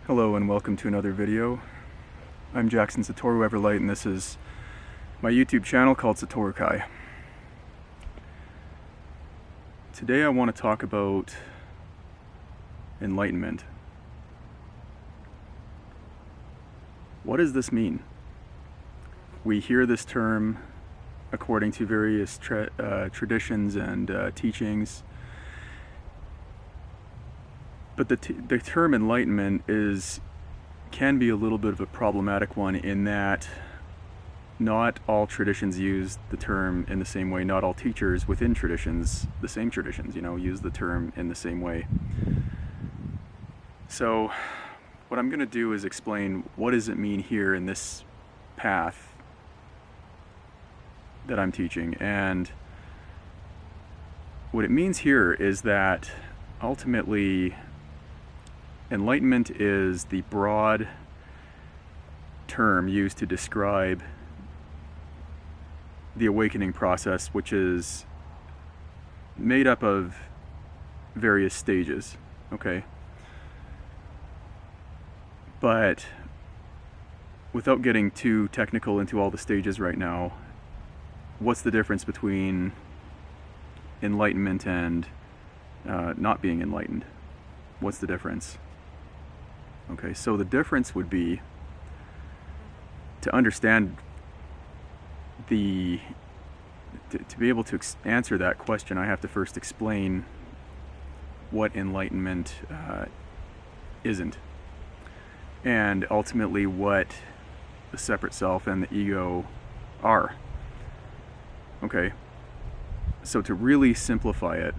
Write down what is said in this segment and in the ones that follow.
Hello and welcome to another video. I'm Jackson Satoru-Everlight and this is my YouTube channel called Satoru-Kai. Today I want to talk about enlightenment. What does this mean? We hear this term according to various traditions and teachings. But the term enlightenment can be a little bit of a problematic one in that not all traditions use the term in the same way. Not all teachers within traditions, the same traditions, use the term in the same way. So what I'm going to do is explain what does it mean here in this path that I'm teaching. And what it means here is that ultimately enlightenment is the broad term used to describe the awakening process, which is made up of various stages, okay? But without getting too technical into all the stages right now, what's the difference between enlightenment and not being enlightened? What's the difference? Okay, so the difference would be, to understand to be able to answer that question, I have to first explain what enlightenment isn't, and ultimately what the separate self and the ego are. Okay, so to really simplify it,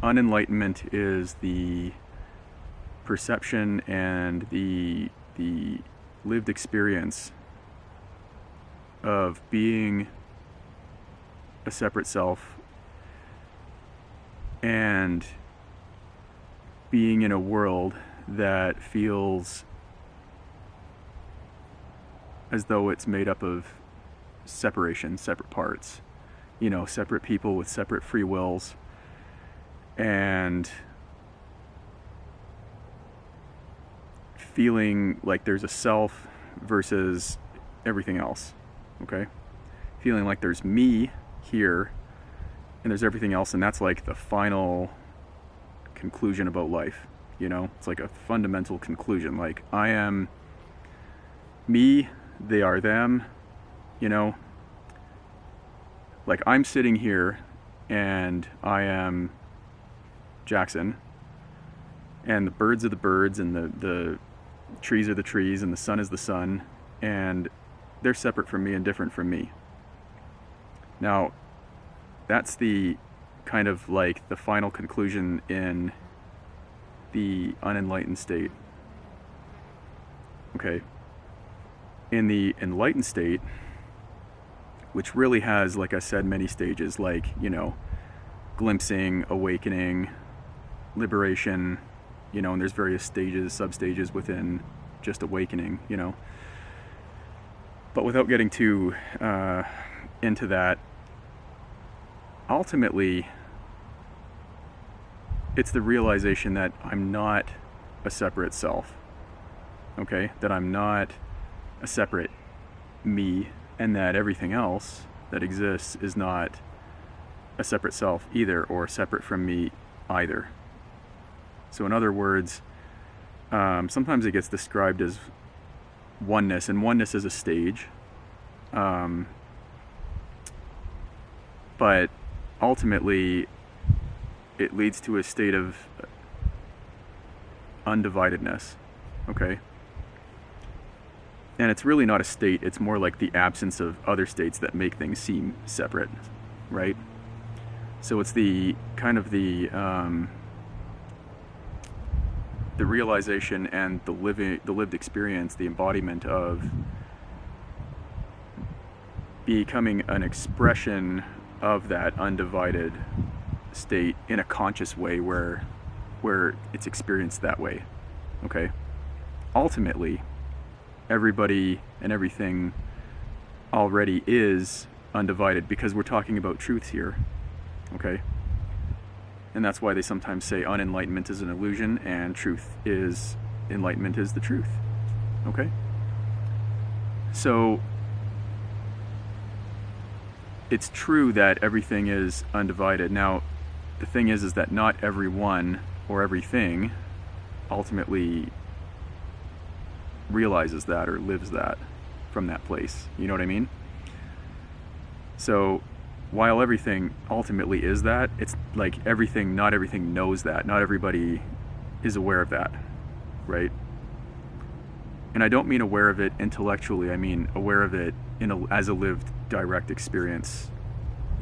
unenlightenment is the perception and the lived experience of being a separate self and being in a world that feels as though it's made up of separation, separate parts, separate people with separate free wills, and feeling like there's a self versus everything else, okay? Feeling like there's me here and there's everything else, and that's like the final conclusion about life, It's like a fundamental conclusion, like I am me, they are them, Like I'm sitting here and I am Jackson, and the birds are the birds, and the trees are the trees, and the sun is the sun, and they're separate from me and different from me. Now, that's the kind of like the final conclusion in the unenlightened state. Okay. In the enlightened state, which really has, like I said, many stages, like, glimpsing, awakening, liberation, and there's various stages, sub-stages within just awakening, But without getting too into that, ultimately, it's the realization that I'm not a separate self, okay? That I'm not a separate me, and that everything else that exists is not a separate self either, or separate from me either. So in other words, sometimes it gets described as oneness, and oneness is a stage. But ultimately, it leads to a state of undividedness, okay? And it's really not a state, it's more like the absence of other states that make things seem separate, right? So it's the kind of the realization and the lived experience, the embodiment of becoming an expression of that undivided state in a conscious way where it's experienced that way, okay? Ultimately, everybody and everything already is undivided, because we're talking about truths here, okay? And that's why they sometimes say unenlightenment is an illusion and enlightenment is the truth. Okay? So it's true that everything is undivided. Now, the thing is that not everyone or everything ultimately realizes that or lives that from that place. You know what I mean? So while everything ultimately is that, it's like not everything knows that. Not everybody is aware of that, right? And I don't mean aware of it intellectually. I mean aware of it as a lived direct experience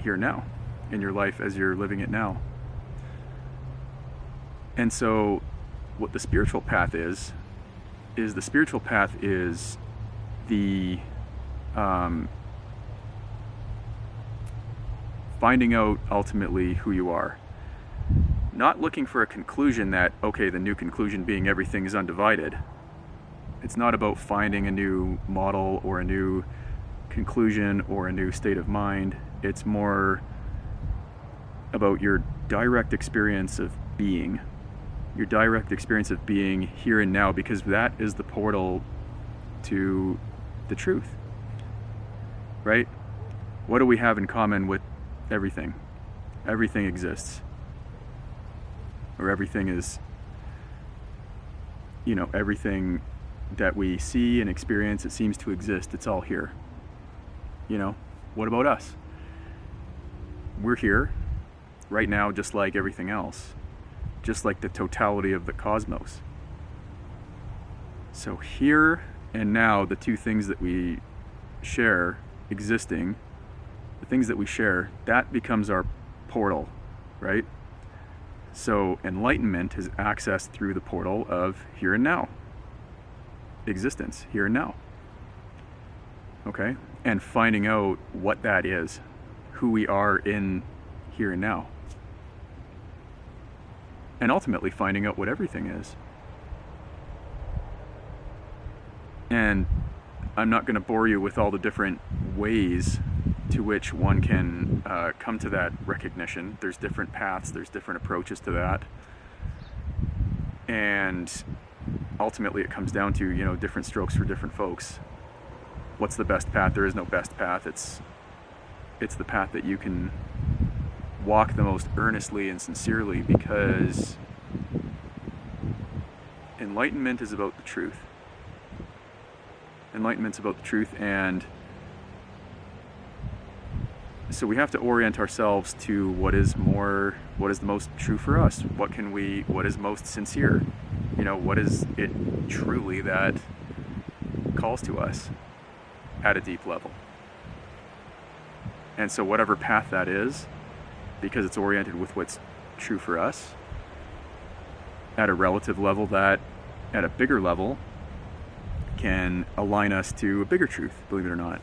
here now, in your life as you're living it now. And so what the spiritual path is the spiritual path is the finding out ultimately who you are. Not looking for a conclusion that, okay, the new conclusion being everything is undivided. It's not about finding a new model or a new conclusion or a new state of mind. It's more about your direct experience of being. Your direct experience of being here and now, because that is the portal to the truth. Right? What do we have in common with everything? Everything exists. Or everything is, everything that we see and experience, it seems to exist. It's all here. What about us? We're here right now, just like everything else, just like the totality of the cosmos. So here and now, the two things that we share existing, the things that we share, that becomes our portal, right? So enlightenment is accessed through the portal of here and now. Existence, here and now. Okay? And finding out what that is, who we are in here and now. And ultimately finding out what everything is. And I'm not going to bore you with all the different ways to which one can come to that recognition. There's different paths, there's different approaches to that. And ultimately it comes down to, different strokes for different folks. What's the best path? There is no best path. It's the path that you can walk the most earnestly and sincerely, because enlightenment is about the truth. Enlightenment's about the truth, and so we have to orient ourselves to what is the most true for us. What is most sincere? What is it truly that calls to us at a deep level? And so whatever path that is, because it's oriented with what's true for us, at a relative level, that at a bigger level can align us to a bigger truth, believe it or not.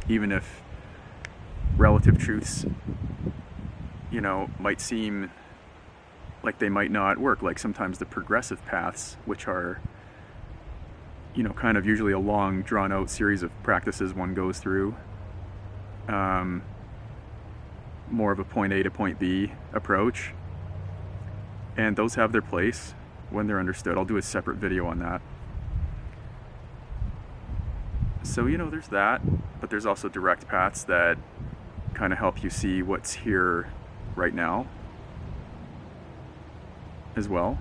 Even if relative truths, might seem like they might not work. Like sometimes the progressive paths, which are, kind of usually a long, drawn-out series of practices one goes through, more of a point A to point B approach. And those have their place when they're understood. I'll do a separate video on that. So, there's that, but there's also direct paths that kind of help you see what's here right now as well.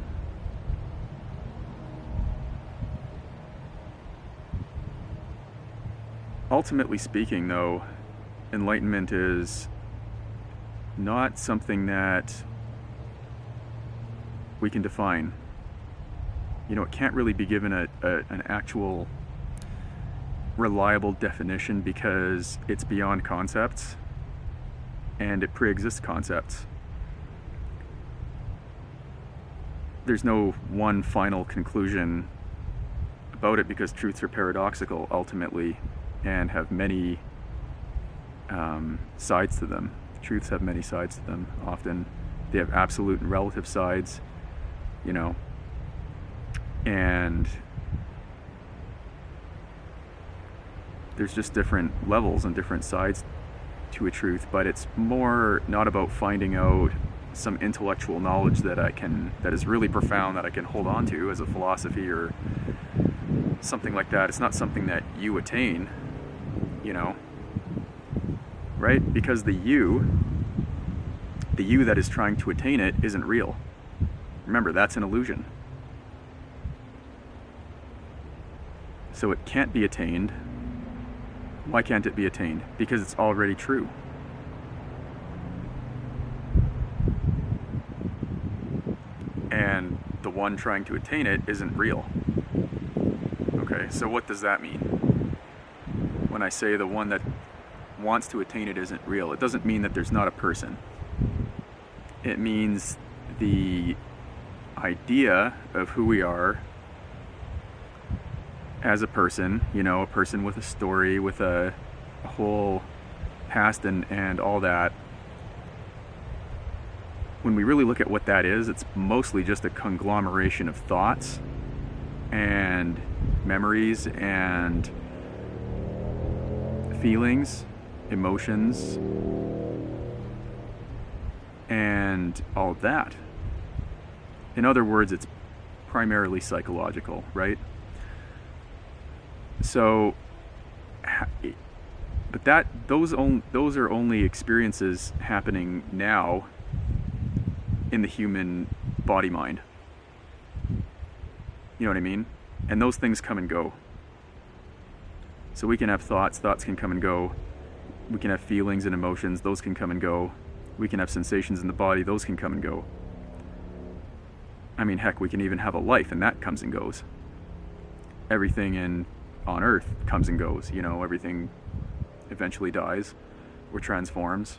Ultimately speaking, though, enlightenment is not something that we can define. It can't really be given an actual reliable definition, because it's beyond concepts and it pre-exists concepts. There's no one final conclusion about it, because truths are paradoxical ultimately and have many sides to them. Truths have many sides to them. Often they have absolute and relative sides, and there's just different levels and different sides to a truth. But it's more not about finding out some intellectual knowledge that is really profound, that I can hold on to as a philosophy or something like that. It's not something that you attain, right? Because the you that is trying to attain it isn't real. Remember, that's an illusion. So it can't be attained. Why can't it be attained? Because it's already true. And the one trying to attain it isn't real. Okay, so what does that mean? When I say the one that wants to attain it isn't real, it doesn't mean that there's not a person. It means the idea of who we are as a person, a person with a story, with a whole past and all that. When we really look at what that is, it's mostly just a conglomeration of thoughts and memories and feelings, emotions, and all of that. In other words, it's primarily psychological, right? So, but those are only experiences happening now in the human body mind. You know what I mean? And those things come and go. So we can have thoughts can come and go. We can have feelings and emotions, those can come and go. We can have sensations in the body, those can come and go. I mean, heck, we can even have a life, and that comes and goes. Everything on Earth comes and goes. Everything eventually dies or transforms,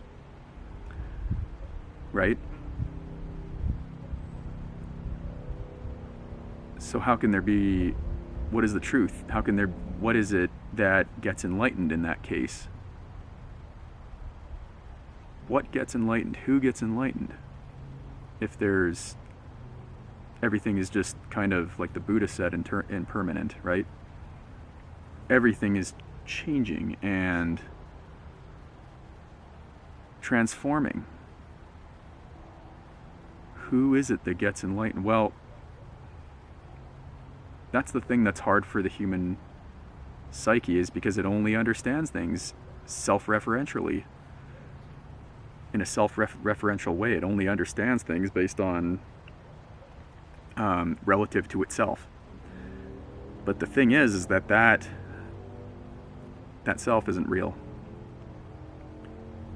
right? So how can there be, what is the truth? What is it that gets enlightened in that case? What gets enlightened? Who gets enlightened? If everything is just kind of like the Buddha said, impermanent, right? Everything is changing and transforming. Who is it that gets enlightened? Well, that's the thing that's hard for the human psyche, is because it only understands things self-referentially. In a self-referential way, it only understands things based on relative to itself. But the thing is that self isn't real.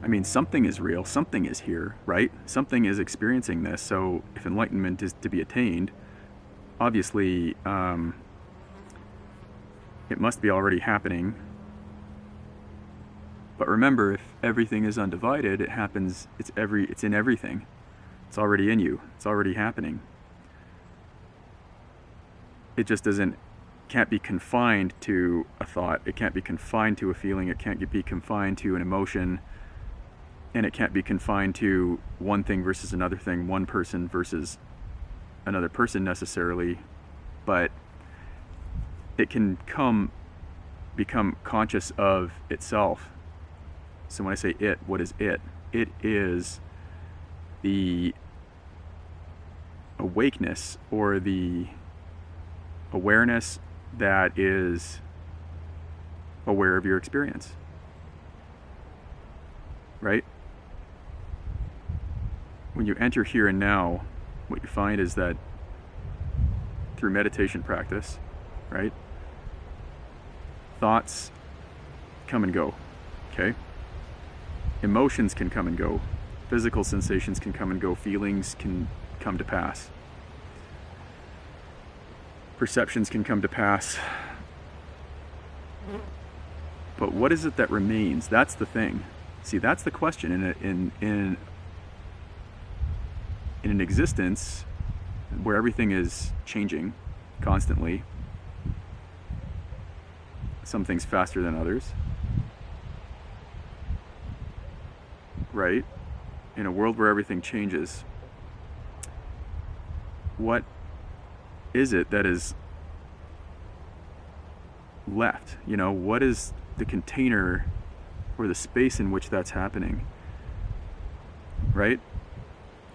I mean, something is real, something is here, right? Something is experiencing this. So if enlightenment is to be attained, obviously it must be already happening. But remember, if everything is undivided, it happens, it's in everything. It's already in you. It's already happening. It just can't be confined to a thought. It can't be confined to a feeling. It can't be confined to an emotion. And it can't be confined to one thing versus another thing, one person versus another person necessarily. But it can become conscious of itself. So when I say it, what is it? It is the awakeness or the awareness that is aware of your experience. Right? When you enter here and now, what you find is that through meditation practice, right? Thoughts come and go, okay? Emotions can come and go. Physical sensations can come and go. Feelings can come to pass. Perceptions can come to pass. But what is it that remains? That's the thing. See, that's the question. In an existence where everything is changing constantly, some things faster than others, right? In a world where everything changes, what is it that is left? What is the container or the space in which that's happening, right?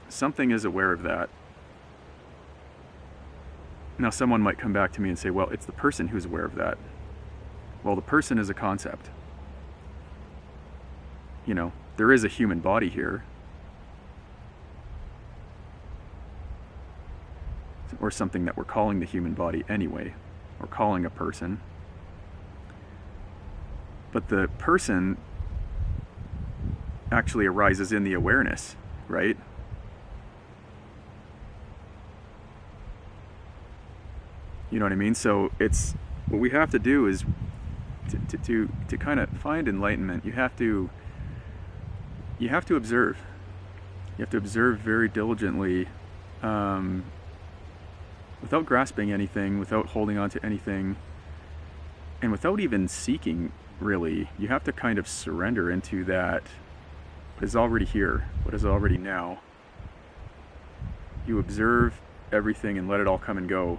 something is aware of that. Now someone might come back to me and say, well, it's the person who's aware of that. Well, the person is a concept. You know, there is a human body here. Or something that we're calling the human body anyway, or calling a person. But the person actually arises in the awareness, right? You know what I mean? So it's, what we have to do is to kind of find enlightenment, you have to observe. You have to observe very diligently, without grasping anything, without holding on to anything, and without even seeking, really. You have to kind of surrender into that what is already here, what is already now. You observe everything and let it all come and go.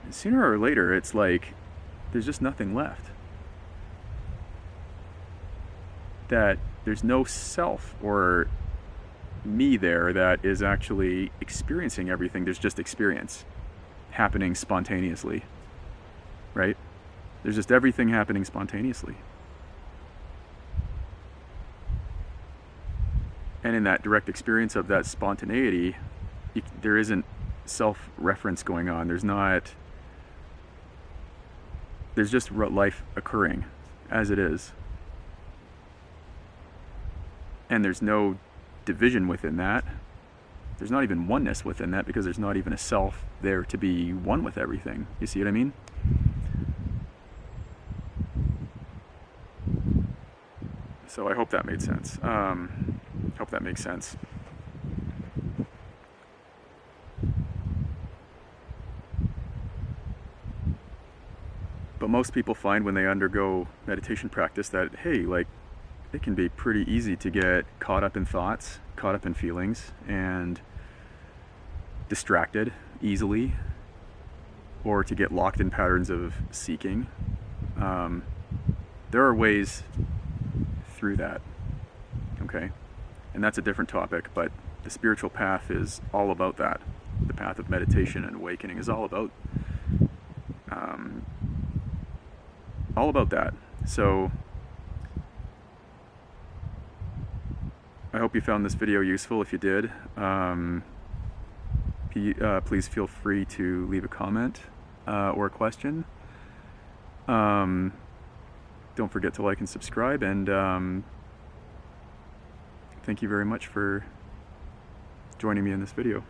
And sooner or later, it's like there's just nothing left. That there's no self or me there that is actually experiencing everything. There's just experience happening spontaneously, right? There's just everything happening spontaneously. And in that direct experience of that spontaneity, there isn't self-reference going on. There's just life occurring as it is. And there's no division within that. There's not even oneness within that, because there's not even a self there to be one with everything. You see what I mean? So I hope that made sense. Hope that makes sense. But most people find when they undergo meditation practice that, hey, like, it can be pretty easy to get caught up in thoughts, caught up in feelings, and distracted easily, or to get locked in patterns of seeking. There are ways through that, okay? And that's a different topic, but the spiritual path is all about that. The path of meditation and awakening is all about that. So I hope you found this video useful. If you did, please feel free to leave a comment or a question. Don't forget to like and subscribe, and thank you very much for joining me in this video.